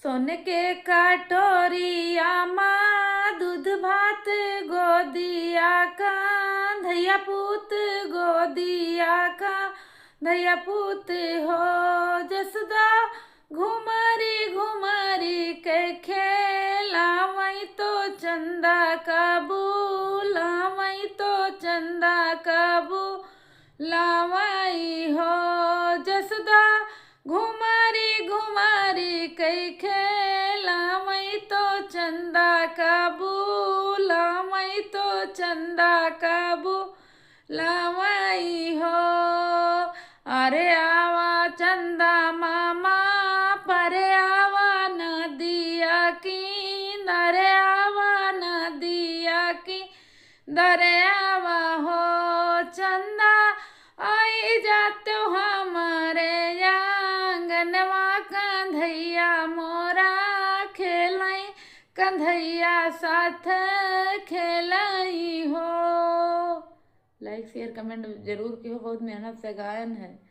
सोने के कटोरिया माँ दूध भात गोदिया का धैया पूत गोदिया का धैया पूत हो जसदा घुमरी घुमरी के खेला वही तो चंदा कबूला वही तो चंदा कबूला वही हो जसदा घुमारी घुमारी कई खेला मई तो चंदा कबूला मई तो चंदा कबूला मई हो। अरे आवा चंदा मामा परे आवा नदिया की दरे आवा नदिया की दरे आवा हो चंदा आई जाते हमारे आंगनवा कंधैया मोरा खेलाई कंधैया साथ खेलाई हो। लाइक शेयर कमेंट जरूर की हो, बहुत मेहनत से गायन है।